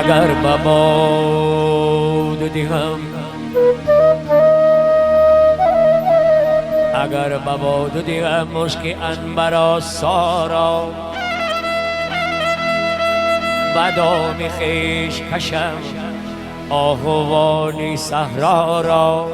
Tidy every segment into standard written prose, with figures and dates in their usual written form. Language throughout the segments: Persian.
اگر بباد دیهم اگر بباد دیهم مشک عنبر سارا بدام خیش کشم آهوانی صحرا را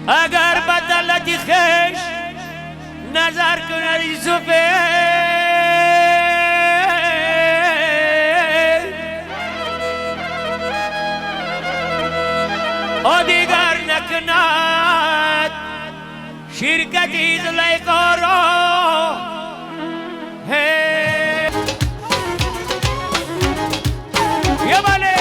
اگر بدلتی خیش نظر کنی زفه و دیگر نکند شرکتی زلیخا را یا بله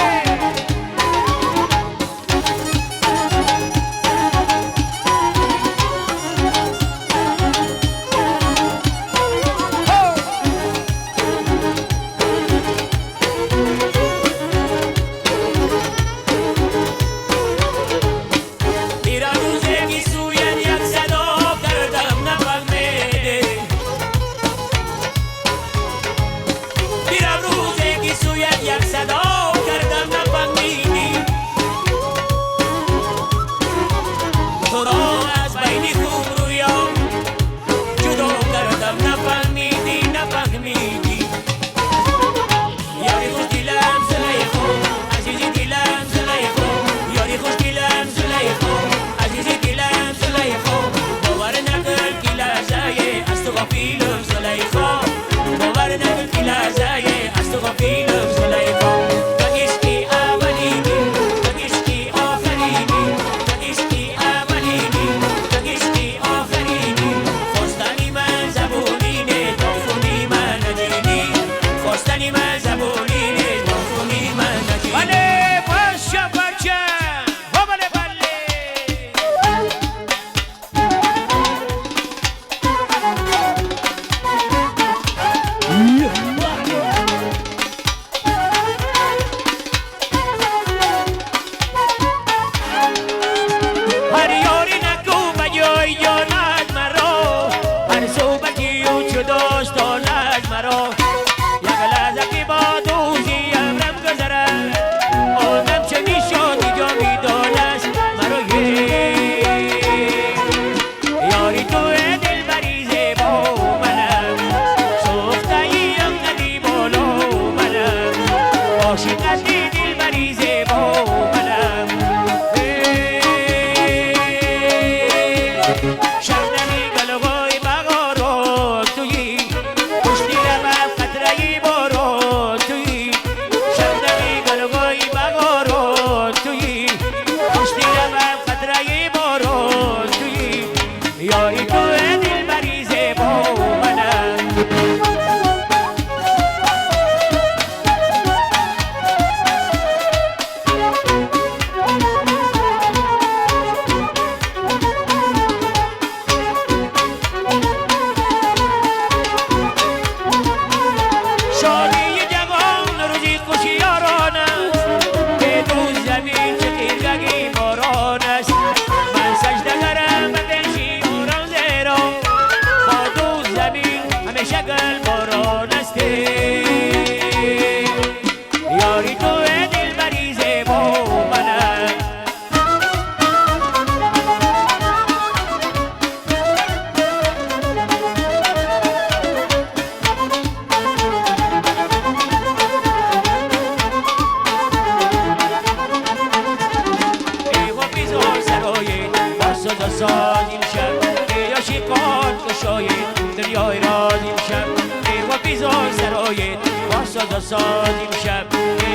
سازیم شب یا شیقان کشایید دریای رازیم شب و بیزار سرایید واسه سازیم شب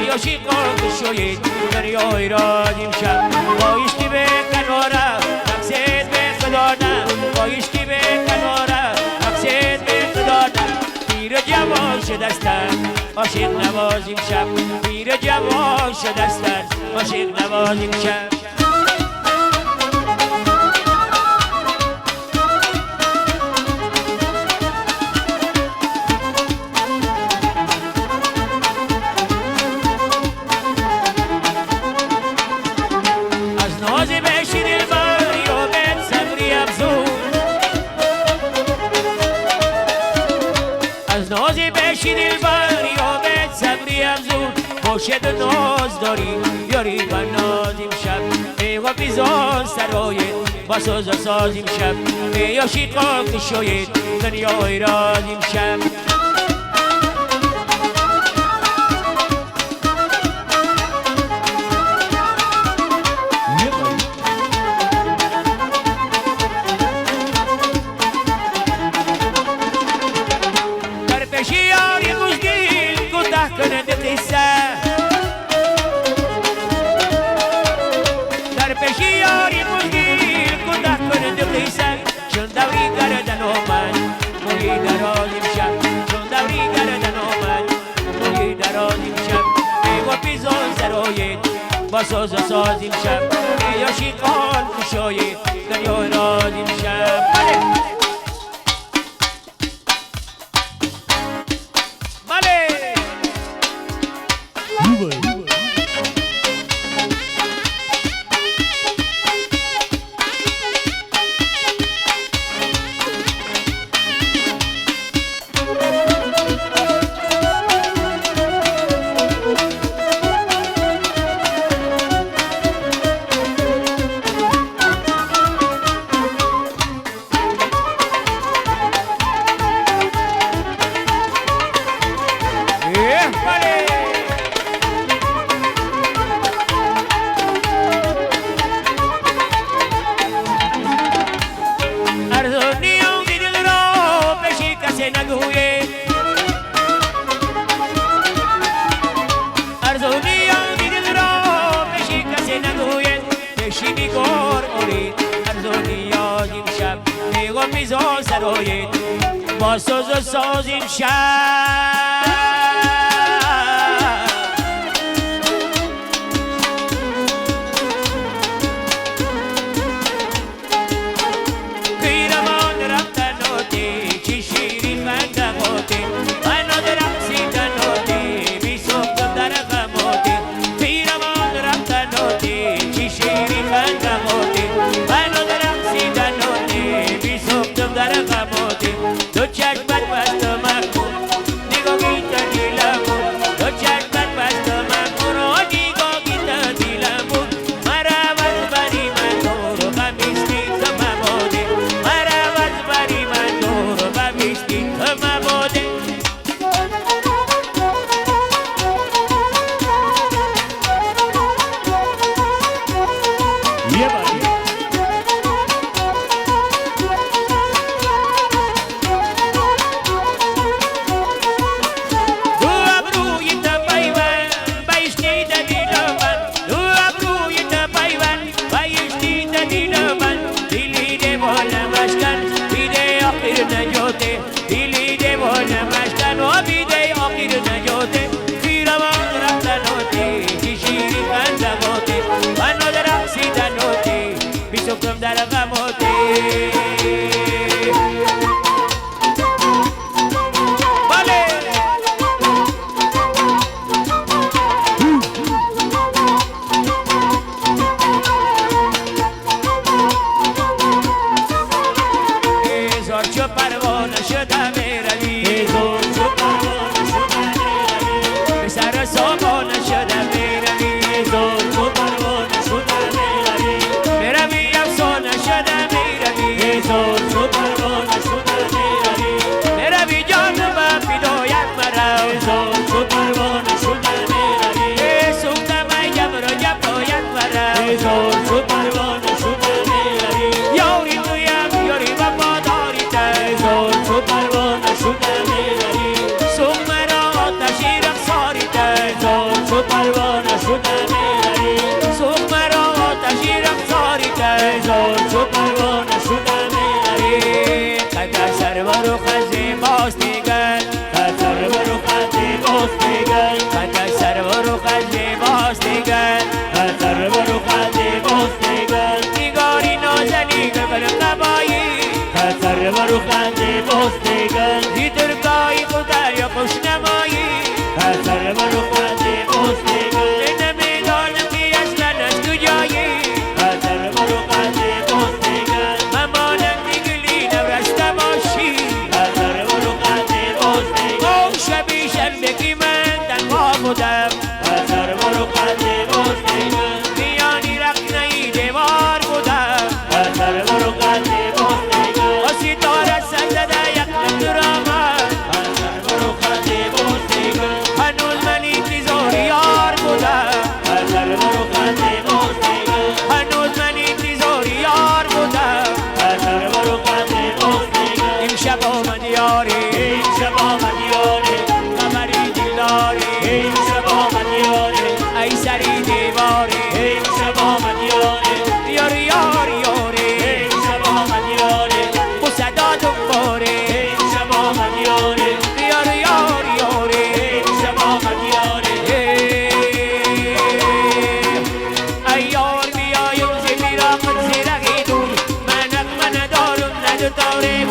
یا شیقان کشایید دریای رازیم شب بایشتی به کناره مقصد به خدا نه بایشتی به کناره مقصد به خدا نه پیر جوان شدستن عاشق نوازیم شب پیر جوان شدستن عاشق نوازیم شب خورشید ناز داری یاری و ناز امشب ای و بیزان سرای با ساز و ساز امشب ای عاشقا که شاید دنیای راز امشب در پیش یاری روزگیر کوتاه کننده قصه در پیش یاری روزگیر کوتاه کننده قصه چون دوری گردن آمد موی دراز امشب چون دوری گردن آمد موی دراز امشب ای و بیزان سرایت با ساز و ساز امشب ای عاشقان کشای دنیای راز امشب با ساز و ساز امشب پیرمان رفتن آتی چی شیری خندقاتی من رقصیدن آتی بی سختم در غماتی پیرمان رفتن آتی چی شیری خندقاتی من رقصیدن آتی بی سختم در غماتی دو چشمت بست مکن نگاهی تا دیلمون دو چشمت بست مکن و نگاهی تا دیلمون مروت بری من دور و غمیستی تو مباده مروت بری من دور و غمیستی تو مباده یه باری दिली देवान मस्तान و بیده آخر نجاته پیرمان رفتناته شیری خندقاته من در رقصیدناته بی سکم در غماته شبی شنبه کی من تنها بودم شب آمد یاری شب آمد یاری قمری دلداری شب آمد یاری ای سری دیواری شب آمد یاری یاری یاری یاری شب آمد یاری با صدا دنباره شب آمد یاری یاری یاری یاری شب آمد یاری ای یار بیایم زیر آقد زیرگی دور منک من دارم نداره